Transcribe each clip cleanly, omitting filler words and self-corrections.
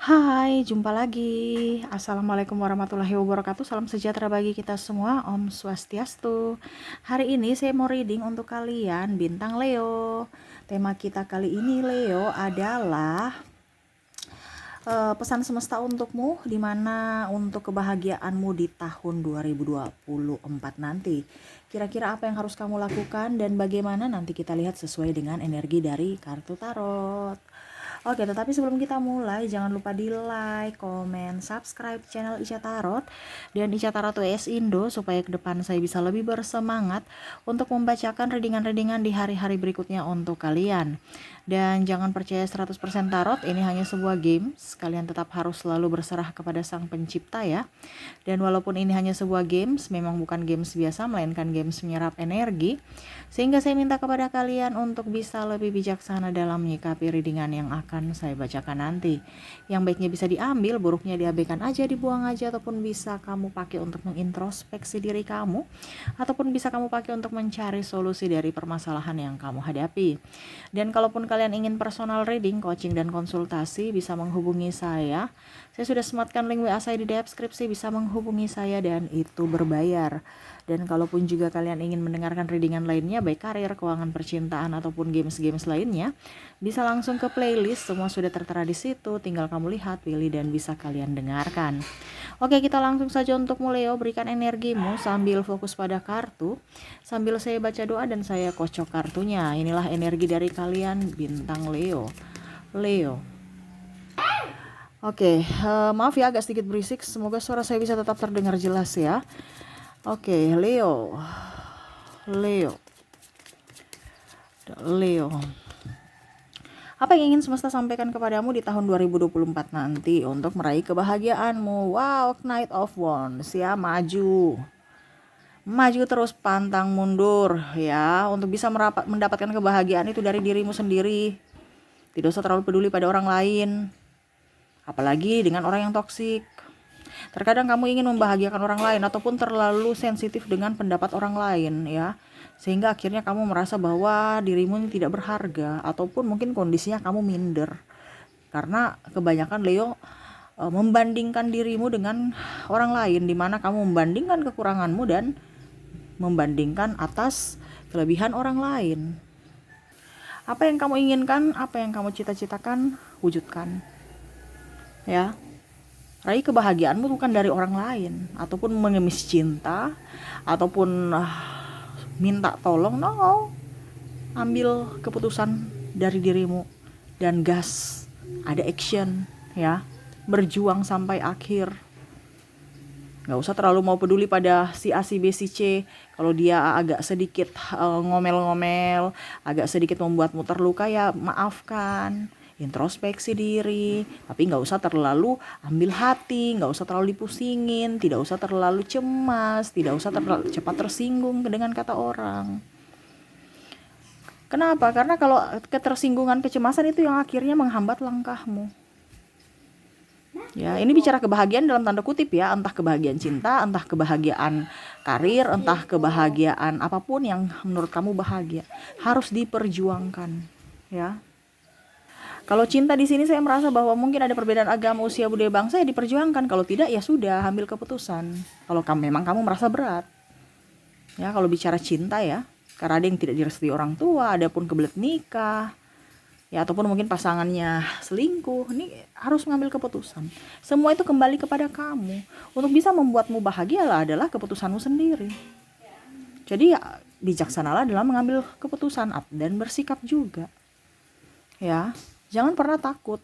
Hai, jumpa lagi. Assalamualaikum warahmatullahi wabarakatuh. Salam sejahtera bagi kita semua. Om Swastiastu. Hari ini saya mau reading untuk kalian bintang Leo. Tema kita kali ini Leo adalah pesan semesta untukmu, di mana untuk kebahagiaanmu di tahun 2024 nanti. Kira-kira apa yang harus kamu lakukan dan bagaimana, nanti kita lihat sesuai dengan energi dari kartu tarot. Oke, tetapi sebelum kita mulai, jangan lupa di like, komen, subscribe channel Ica Tarot dan Ica Tarot WS Indo, supaya ke depan saya bisa lebih bersemangat untuk membacakan readingan-readingan di hari-hari berikutnya untuk kalian. Dan jangan percaya 100% tarot, ini hanya sebuah games. Kalian tetap harus selalu berserah kepada Sang Pencipta ya. Dan walaupun ini hanya sebuah games, memang bukan games biasa, melainkan games menyerap energi. Sehingga saya minta kepada kalian untuk bisa lebih bijaksana dalam menyikapi readingan yang akan saya bacakan nanti. Yang baiknya bisa diambil, buruknya diabaikan aja, dibuang aja, ataupun bisa kamu pakai untuk mengintrospeksi diri kamu, ataupun bisa kamu pakai untuk mencari solusi dari permasalahan yang kamu hadapi. Dan kalaupun kalian ingin personal reading, coaching, dan konsultasi, bisa menghubungi saya. Saya sudah sematkan link WA saya di deskripsi, bisa menghubungi saya dan itu berbayar. Dan kalaupun juga kalian ingin mendengarkan readingan lainnya, baik karir, keuangan, percintaan, ataupun games-games lainnya, bisa langsung ke playlist, semua sudah tertera di situ, tinggal kamu lihat, pilih, dan bisa kalian dengarkan. Oke, kita langsung saja untuk mulai. Berikan energimu sambil fokus pada kartu, sambil saya baca doa dan saya kocok kartunya. Inilah energi dari kalian bintang Leo. Oke, maaf ya agak sedikit berisik, semoga suara saya bisa tetap terdengar jelas ya. Oke, Leo. Apa yang ingin semesta sampaikan kepadamu di tahun 2024 nanti untuk meraih kebahagiaanmu? Wow, Knight of Wands ya, maju terus, pantang mundur ya, untuk bisa mendapatkan kebahagiaan itu dari dirimu sendiri. Tidak usah terlalu peduli pada orang lain, apalagi dengan orang yang toksik. Terkadang kamu ingin membahagiakan orang lain ataupun terlalu sensitif dengan pendapat orang lain ya, sehingga akhirnya kamu merasa bahwa dirimu tidak berharga, ataupun mungkin kondisinya kamu minder karena kebanyakan Leo membandingkan dirimu dengan orang lain, di mana kamu membandingkan kekuranganmu dan membandingkan atas kelebihan orang lain. Apa yang kamu inginkan, apa yang kamu cita-citakan, wujudkan ya. Raih kebahagiaanmu bukan dari orang lain, ataupun mengemis cinta, ataupun minta tolong. No, ambil keputusan dari dirimu dan gas, ada action ya, berjuang sampai akhir. Gak usah terlalu mau peduli pada si A, si B, si C. Kalau dia agak sedikit ngomel-ngomel, agak sedikit membuatmu terluka, ya maafkan, introspeksi diri, tapi nggak usah terlalu ambil hati, nggak usah terlalu dipusingin, tidak usah terlalu cemas, tidak usah terlalu cepat tersinggung dengan kata orang. Kenapa? Karena kalau ketersinggungan, kecemasan itu yang akhirnya menghambat langkahmu. Ya, ini bicara kebahagiaan dalam tanda kutip ya, entah kebahagiaan cinta, entah kebahagiaan karir, entah kebahagiaan apapun yang menurut kamu bahagia, harus diperjuangkan ya. Kalau cinta di sini saya merasa bahwa mungkin ada perbedaan agama, usia, budaya, bangsa, ya diperjuangkan. Kalau tidak ya sudah, ambil keputusan. Kalau memang kamu merasa berat. Ya, kalau bicara cinta ya, karena ada yang tidak direstui orang tua, ada pun kebelet nikah, ya ataupun mungkin pasangannya selingkuh, ini harus mengambil keputusan. Semua itu kembali kepada kamu. Untuk bisa membuatmu bahagia adalah keputusanmu sendiri. Jadi ya, bijaksanalah dalam mengambil keputusan dan bersikap juga. Ya. Jangan pernah takut.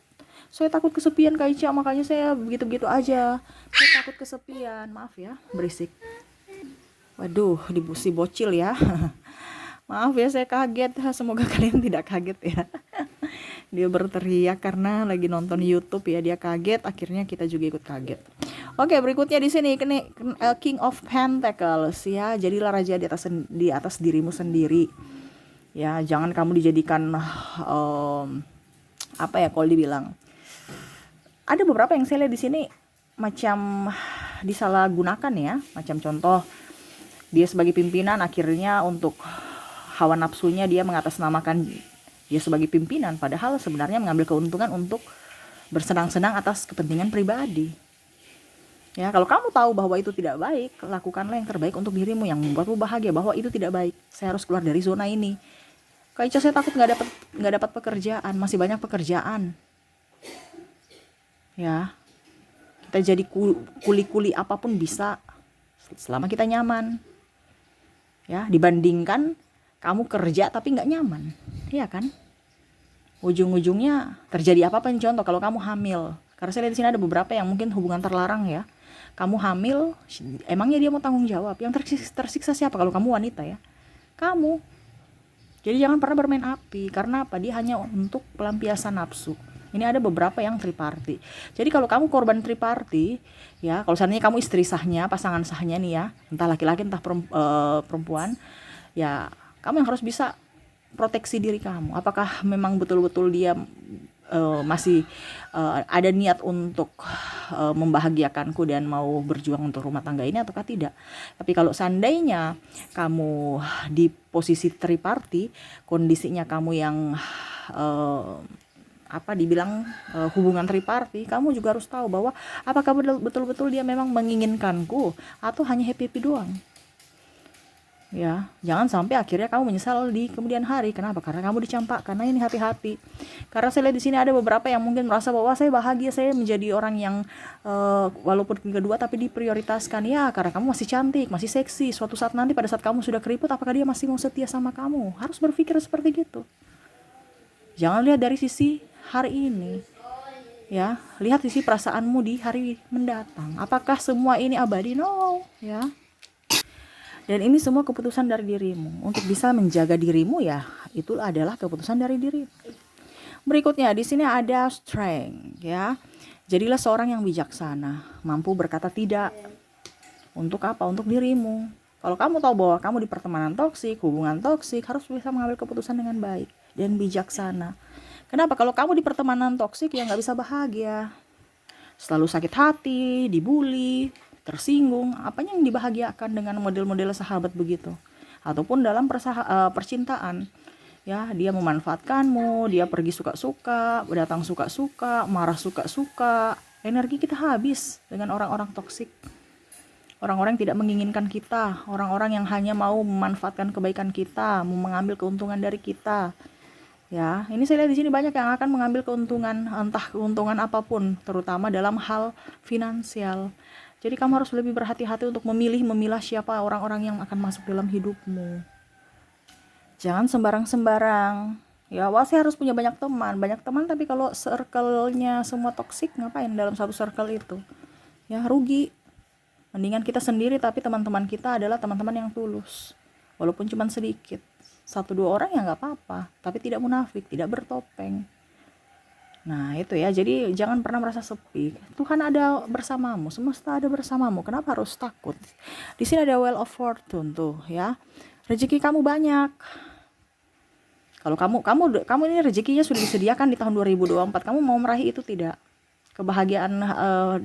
Saya takut kesepian Kak Ica, makanya saya begitu-begitu aja. Saya takut kesepian. Maaf ya, berisik. Waduh, si bocil ya. Maaf ya, saya kaget. Semoga kalian tidak kaget ya. Dia berteriak karena lagi nonton YouTube ya. Dia kaget, akhirnya kita juga ikut kaget. Oke, berikutnya di sini King of Pentacles ya. Jadilah raja di atas dirimu sendiri. Ya, jangan kamu dijadikan apa ya kalau dibilang, ada beberapa yang saya lihat di sini macam disalahgunakan ya. Macam contoh, dia sebagai pimpinan, akhirnya untuk hawa nafsunya dia mengatasnamakan dia sebagai pimpinan, padahal sebenarnya mengambil keuntungan untuk bersenang-senang atas kepentingan pribadi. Ya, kalau kamu tahu bahwa itu tidak baik, lakukanlah yang terbaik untuk dirimu yang membuatmu bahagia, bahwa itu tidak baik. Saya harus keluar dari zona ini. Kak Ica, saya takut nggak dapat pekerjaan, masih banyak pekerjaan. Ya, kita jadi kuli-kuli apapun bisa selama kita nyaman. Ya, dibandingkan kamu kerja tapi nggak nyaman, iya kan? Ujung-ujungnya terjadi apa-apa. Nih contoh, kalau kamu hamil, karena saya lihat di sini ada beberapa yang mungkin hubungan terlarang ya. Kamu hamil, emangnya dia mau tanggung jawab? Yang tersiksa siapa? Kalau kamu wanita ya, kamu. Jadi jangan pernah bermain api. Karena apa? Dia hanya untuk pelampiasan nafsu. Ini ada beberapa yang triparty. Jadi kalau kamu korban triparty, ya, kalau seandainya kamu istri sahnya, pasangan sahnya nih ya, entah laki-laki entah perempuan, ya kamu yang harus bisa proteksi diri kamu. Apakah memang betul-betul dia masih ada niat untuk membahagiakanku dan mau berjuang untuk rumah tangga ini ataukah tidak. Tapi kalau seandainya kamu di posisi triparty, kondisinya kamu yang dibilang hubungan triparty, kamu juga harus tahu bahwa apakah betul-betul dia memang menginginkanku atau hanya happy doang. Ya, jangan sampai akhirnya kamu menyesal di kemudian hari. Kenapa? Karena kamu dicampakkan. Karena ini hati-hati. Karena saya lihat di sini ada beberapa yang mungkin merasa bahwa saya bahagia, saya menjadi orang yang walaupun kedua tapi diprioritaskan. Ya, karena kamu masih cantik, masih seksi. Suatu saat nanti pada saat kamu sudah keriput, apakah dia masih mau setia sama kamu? Harus berpikir seperti gitu. Jangan lihat dari sisi hari ini. Ya, lihat sisi perasaanmu di hari mendatang. Apakah semua ini abadi? No, ya. Dan ini semua keputusan dari dirimu. Untuk bisa menjaga dirimu ya, itu adalah keputusan dari dirimu. Berikutnya di sini ada strength ya. Jadilah seorang yang bijaksana, mampu berkata tidak. Untuk apa? Untuk dirimu. Kalau kamu tahu bahwa kamu di pertemanan toksik, hubungan toksik, harus bisa mengambil keputusan dengan baik dan bijaksana. Kenapa? Kalau kamu di pertemanan toksik ya nggak bisa bahagia. Selalu sakit hati, dibully, tersinggung. Apanya yang dibahagiakan dengan model-model sahabat begitu? Ataupun dalam percintaan, ya, dia memanfaatkanmu, dia pergi suka-suka, datang suka-suka, marah suka-suka. Energi kita habis dengan orang-orang toksik, orang-orang yang tidak menginginkan kita, orang-orang yang hanya mau memanfaatkan kebaikan kita, mau mengambil keuntungan dari kita. Ya, ini saya lihat di sini banyak yang akan mengambil keuntungan, entah keuntungan apapun, terutama dalam hal finansial. Jadi kamu harus lebih berhati-hati untuk memilah siapa orang-orang yang akan masuk dalam hidupmu. Jangan sembarang-sembarang. Ya, saya harus punya banyak teman, tapi kalau circle-nya semua toksik, ngapain dalam satu circle itu? Ya, rugi. Mendingan kita sendiri, tapi teman-teman kita adalah teman-teman yang tulus. Walaupun cuma sedikit. 1-2 orang ya nggak apa-apa, tapi tidak munafik, tidak bertopeng. Nah itu ya, jadi jangan pernah merasa sepi. Tuhan ada bersamamu, semesta ada bersamamu. Kenapa harus takut? Di sini ada Wheel of Fortune tuh ya, rezeki kamu banyak. Kalau kamu ini rezekinya sudah disediakan di tahun 2024, kamu mau meraih itu tidak? Kebahagiaan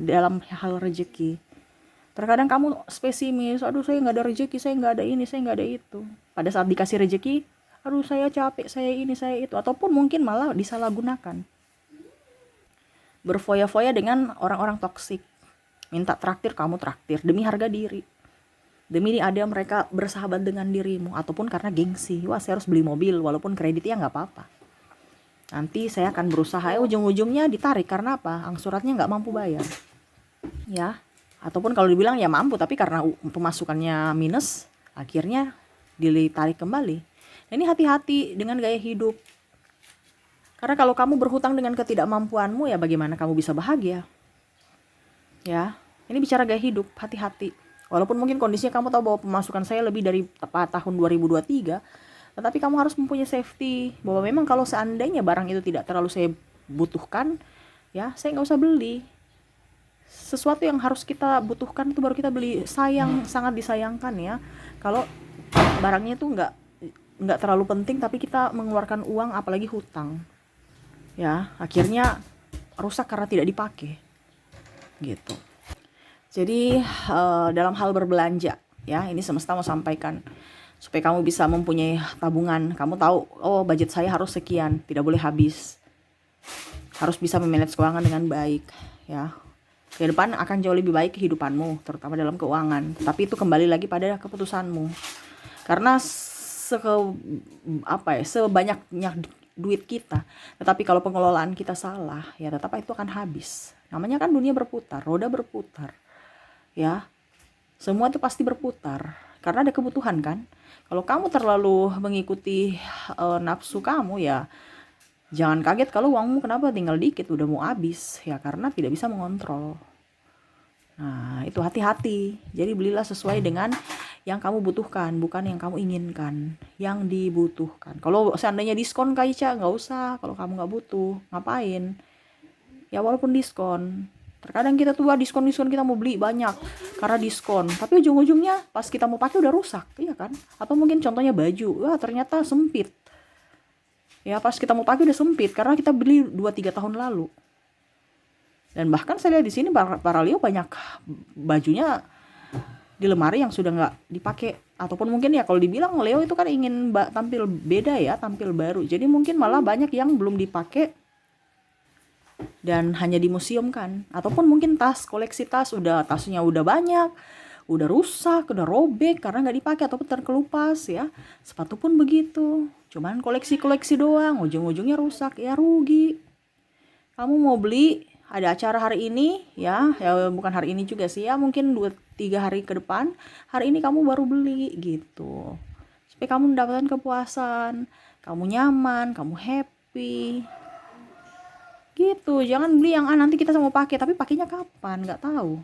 dalam hal rezeki. Terkadang kamu spesimis, aduh saya nggak ada rezeki, saya nggak ada ini, saya nggak ada itu. Pada saat dikasih rezeki, aduh saya capek, saya ini, saya itu. Ataupun mungkin malah disalahgunakan. Berfoya-foya dengan orang-orang toksik. Minta traktir, kamu traktir. Demi harga diri. Demi ada mereka bersahabat dengan dirimu. Ataupun karena gengsi. Wah saya harus beli mobil, walaupun kreditnya nggak apa-apa. Nanti saya akan berusaha, ujung-ujungnya ditarik. Karena apa? Angsurannya nggak mampu bayar. Ya. Ataupun kalau dibilang ya mampu, tapi karena pemasukannya minus, akhirnya ditarik kembali. Nah, ini hati-hati dengan gaya hidup. Karena kalau kamu berhutang dengan ketidakmampuanmu, ya bagaimana kamu bisa bahagia? Ya, ini bicara gaya hidup, hati-hati. Walaupun mungkin kondisinya kamu tahu bahwa pemasukan saya lebih dari tahun 2023, tetapi kamu harus mempunyai safety, bahwa memang kalau seandainya barang itu tidak terlalu saya butuhkan, ya saya nggak usah beli. Sesuatu yang harus kita butuhkan itu baru kita beli. Sangat disayangkan ya kalau barangnya itu nggak terlalu penting tapi kita mengeluarkan uang, apalagi hutang ya, akhirnya rusak karena tidak dipakai gitu. Jadi dalam hal berbelanja ya, ini semesta mau sampaikan supaya kamu bisa mempunyai tabungan. Kamu tahu, oh budget saya harus sekian, tidak boleh habis. harus bisa memanage keuangan dengan baik, ya. Ke depan akan jauh lebih baik kehidupanmu, terutama dalam keuangan. Tapi itu kembali lagi pada keputusanmu. Karena sebanyaknya duit kita, tetapi kalau pengelolaan kita salah, ya tetap itu akan habis. Namanya kan dunia berputar, roda berputar, ya. Semua itu pasti berputar karena ada kebutuhan kan. Kalau kamu terlalu mengikuti nafsu kamu, ya jangan kaget kalau uangmu kenapa tinggal dikit udah mau habis, ya karena tidak bisa mengontrol. Nah, itu hati-hati. Jadi belilah sesuai dengan yang kamu butuhkan, bukan yang kamu inginkan, yang dibutuhkan. Kalau seandainya diskon Kak Ica, nggak usah. Kalau kamu nggak butuh, ngapain? Ya walaupun diskon. Terkadang kita tuh diskon-diskon kita mau beli banyak karena diskon. Tapi ujung-ujungnya pas kita mau pakai udah rusak, iya kan? Atau mungkin contohnya baju, wah ternyata sempit. Ya pas kita mau pakai udah sempit karena kita beli 2-3 tahun lalu. Dan bahkan saya lihat di sini para Leo banyak bajunya di lemari yang sudah nggak dipakai, ataupun mungkin ya kalau dibilang Leo itu kan ingin tampil beda ya, tampil baru. Jadi mungkin malah banyak yang belum dipakai dan hanya dimuseumkan. Ataupun mungkin koleksi tas, tasnya udah banyak, udah rusak, udah robek karena nggak dipakai ataupun terkelupas ya. Sepatu pun begitu. Cuman koleksi-koleksi doang, ujung-ujungnya rusak, ya rugi. Kamu mau beli, ada acara hari ini ya bukan hari ini juga sih ya, mungkin 2-3 hari ke depan, hari ini kamu baru beli gitu. Supaya kamu mendapatkan kepuasan, kamu nyaman, kamu happy. Gitu, jangan beli yang nanti kita mau pakai, tapi pakainya kapan? Nggak tahu.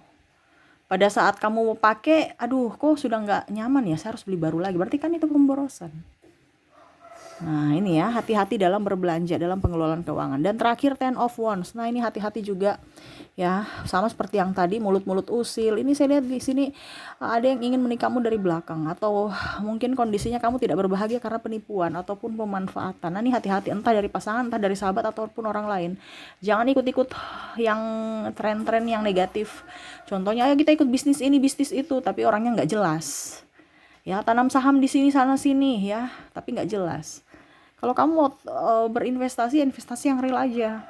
Pada saat kamu mau pakai, aduh kok sudah nggak nyaman ya, saya harus beli baru lagi. Berarti kan itu pemborosan. Nah ini ya, hati-hati dalam berbelanja, dalam pengelolaan keuangan. Dan terakhir 10 of Wands. Nah ini hati-hati juga ya, sama seperti yang tadi, mulut-mulut usil. Ini saya lihat di sini ada yang ingin menikahmu dari belakang, atau mungkin kondisinya kamu tidak berbahagia karena penipuan ataupun pemanfaatan. Nah ini hati-hati, entah dari pasangan, entah dari sahabat ataupun orang lain. Jangan ikut-ikut yang tren-tren yang negatif. Contohnya, ayo kita ikut bisnis ini, bisnis itu, tapi orangnya nggak jelas. Ya tanam saham di sini sana sini ya, tapi nggak jelas. Kalau kamu mau berinvestasi, investasi yang real aja.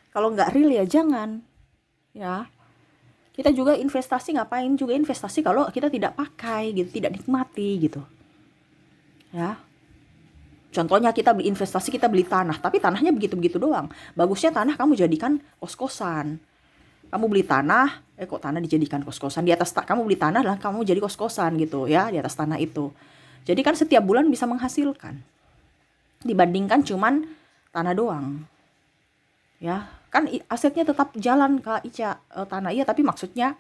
Kalau nggak real ya jangan. Ya, kita juga investasi, ngapain juga investasi kalau kita tidak pakai gitu, tidak nikmati gitu. Ya, contohnya kita beli investasi, kita beli tanah, tapi tanahnya begitu-begitu doang. Bagusnya tanah kamu jadikan kos-kosan. Kamu beli tanah, kok tanah dijadikan kos-kosan, di atas kamu beli tanah lah, kamu jadi kos-kosan gitu ya, di atas tanah itu. Jadi kan setiap bulan bisa menghasilkan, dibandingkan cuman tanah doang. Ya, kan asetnya tetap jalan Kak Ica, tanah iya, tapi maksudnya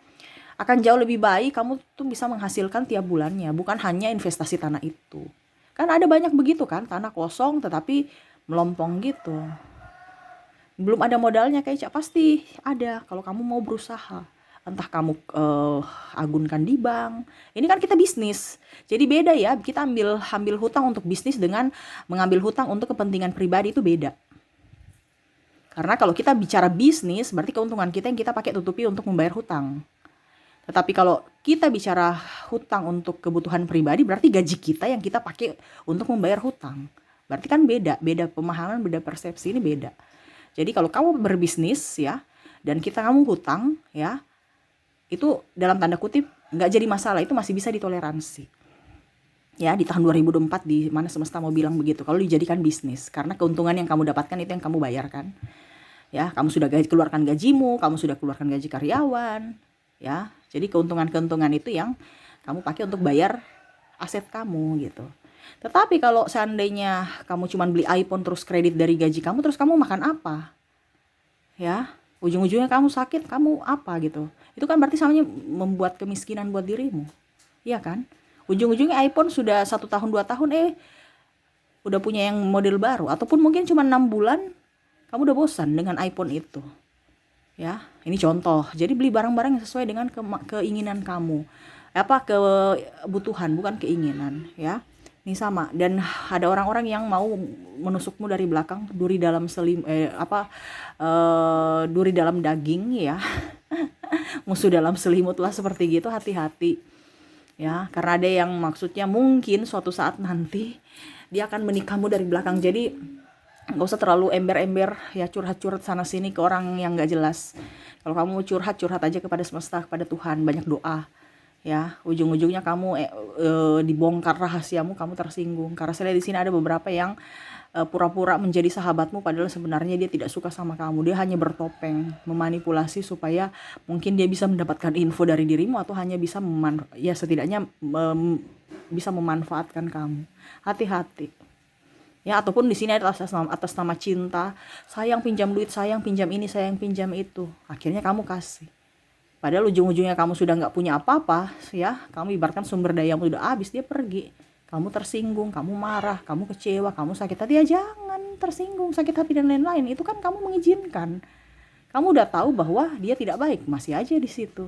akan jauh lebih baik kamu tuh bisa menghasilkan tiap bulannya, bukan hanya investasi tanah itu. Kan ada banyak begitu kan, tanah kosong tetapi melompong gitu. Belum ada modalnya Kak Ica, pasti ada kalau kamu mau berusaha. Entah kamu agunkan di bank. Ini kan kita bisnis. Jadi beda ya, kita ambil hutang untuk bisnis dengan mengambil hutang untuk kepentingan pribadi itu beda. Karena kalau kita bicara bisnis, berarti keuntungan kita yang kita pakai tutupi untuk membayar hutang. Tetapi kalau kita bicara hutang untuk kebutuhan pribadi, berarti gaji kita yang kita pakai untuk membayar hutang. Berarti kan beda pemahaman, beda persepsi, ini beda. Jadi kalau kamu berbisnis ya, dan kamu hutang ya, itu dalam tanda kutip nggak jadi masalah, itu masih bisa ditoleransi. Ya di tahun 2024 di mana semesta mau bilang begitu, kalau dijadikan bisnis, karena keuntungan yang kamu dapatkan itu yang kamu bayarkan. Ya, kamu sudah keluarkan gajimu, kamu sudah keluarkan gaji karyawan, ya. Jadi keuntungan-keuntungan itu yang kamu pakai untuk bayar aset kamu gitu. Tetapi kalau seandainya kamu cuma beli iPhone terus kredit dari gaji kamu, terus kamu makan apa? Ya, ujung-ujungnya kamu sakit, kamu apa gitu. Itu kan berarti samanya membuat kemiskinan buat dirimu. Iya kan? Ujung-ujungnya iPhone sudah 1 tahun 2 tahun udah punya yang model baru, ataupun mungkin cuma 6 bulan kamu udah bosan dengan iPhone itu. Ya, ini contoh. Jadi beli barang-barang yang sesuai dengan keinginan kamu. Kebutuhan, bukan keinginan, ya. Ini sama. Dan ada orang-orang yang mau menusukmu dari belakang, duri dalam duri dalam daging ya. Musuh dalam selimut lah, seperti gitu, hati-hati. Ya, karena ada yang maksudnya mungkin suatu saat nanti dia akan menikahmu dari belakang. Jadi Nggak usah terlalu ember-ember ya, curhat-curhat sana sini ke orang yang nggak jelas. Kalau kamu mau curhat, curhat aja kepada semesta, kepada Tuhan, banyak doa ya. Ujung-ujungnya kamu dibongkar rahasiamu, kamu tersinggung. Karena saya lihat di sini ada beberapa yang pura-pura menjadi sahabatmu padahal sebenarnya dia tidak suka sama kamu. Dia hanya bertopeng, memanipulasi supaya mungkin dia bisa mendapatkan info dari dirimu, atau hanya bisa ya setidaknya bisa memanfaatkan kamu. Hati-hati ya. Ataupun di sini ada atas nama cinta, sayang pinjam duit, sayang pinjam ini, sayang pinjam itu, akhirnya kamu kasih, padahal ujung-ujungnya kamu sudah nggak punya apa-apa ya. Kamu ibaratkan sumber dayamu sudah habis, dia pergi, kamu tersinggung, kamu marah, kamu kecewa, kamu sakit hati. Ya jangan tersinggung, sakit hati dan lain-lain, itu kan kamu mengizinkan. Kamu udah tahu bahwa dia tidak baik, masih aja di situ.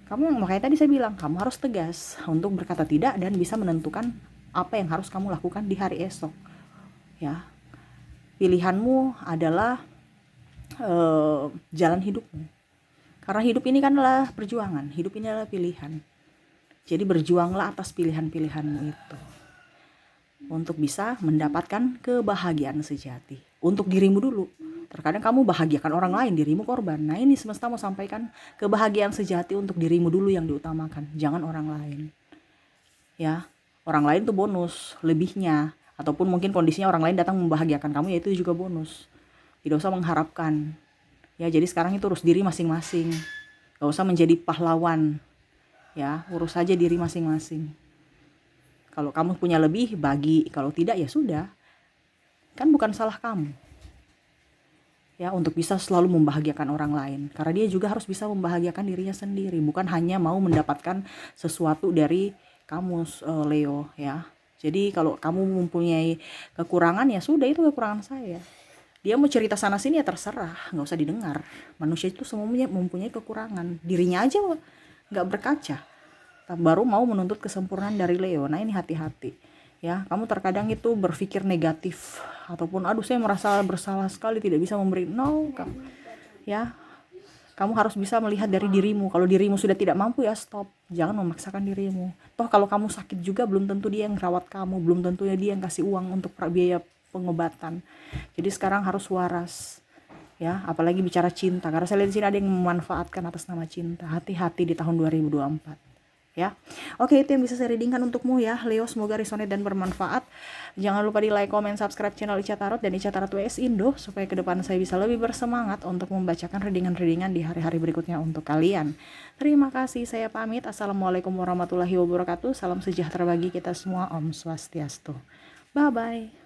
Kamu yang makanya tadi saya bilang, kamu harus tegas untuk berkata tidak dan bisa menentukan apa yang harus kamu lakukan di hari esok ya. Pilihanmu adalah jalan hidupmu, karena hidup ini kan adalah perjuangan, hidup ini adalah pilihan. Jadi berjuanglah atas pilihan-pilihanmu itu untuk bisa mendapatkan kebahagiaan sejati untuk dirimu dulu. Terkadang kamu bahagiakan orang lain, dirimu korban. Nah ini semesta mau sampaikan, kebahagiaan sejati untuk dirimu dulu yang diutamakan, jangan orang lain ya. Orang lain tuh bonus, lebihnya, ataupun mungkin kondisinya orang lain datang membahagiakan kamu, ya itu juga bonus. Tidak usah mengharapkan ya. Jadi sekarang itu urus diri masing-masing, gak usah menjadi pahlawan ya, urus saja diri masing-masing. Kalau kamu punya lebih, bagi. Kalau tidak, ya sudah, kan bukan salah kamu ya untuk bisa selalu membahagiakan orang lain, karena dia juga harus bisa membahagiakan dirinya sendiri, bukan hanya mau mendapatkan sesuatu dari kamu, Leo ya. Jadi kalau kamu mempunyai kekurangan, ya sudah, itu kekurangan saya. Dia mau cerita sana sini ya terserah, nggak usah didengar. Manusia itu semuanya mempunyai kekurangan, dirinya aja nggak berkaca, baru mau menuntut kesempurnaan dari Leo. Nah ini hati-hati ya. Kamu terkadang itu berpikir negatif, ataupun aduh saya merasa bersalah sekali tidak bisa memberi. No, ya kamu harus bisa melihat dari dirimu. Kalau dirimu sudah tidak mampu, ya stop, jangan memaksakan dirimu. Toh kalau kamu sakit juga belum tentu dia yang rawat kamu, belum tentu dia yang kasih uang untuk biaya pengobatan. Jadi sekarang harus waras ya, apalagi bicara cinta, karena saya lihat di sini ada yang memanfaatkan atas nama cinta. Hati-hati di tahun 2024 ya. Oke, itu yang bisa saya readingkan untukmu ya Leo, semoga resonate dan bermanfaat. Jangan lupa di like, comment, subscribe channel Ica Tarot dan Ica Tarot WS Indo, supaya ke depan saya bisa lebih bersemangat untuk membacakan readingan-readingan di hari-hari berikutnya untuk kalian. Terima kasih, saya pamit. Assalamualaikum warahmatullahi wabarakatuh. Salam sejahtera bagi kita semua. Om Swastiastu. Bye bye.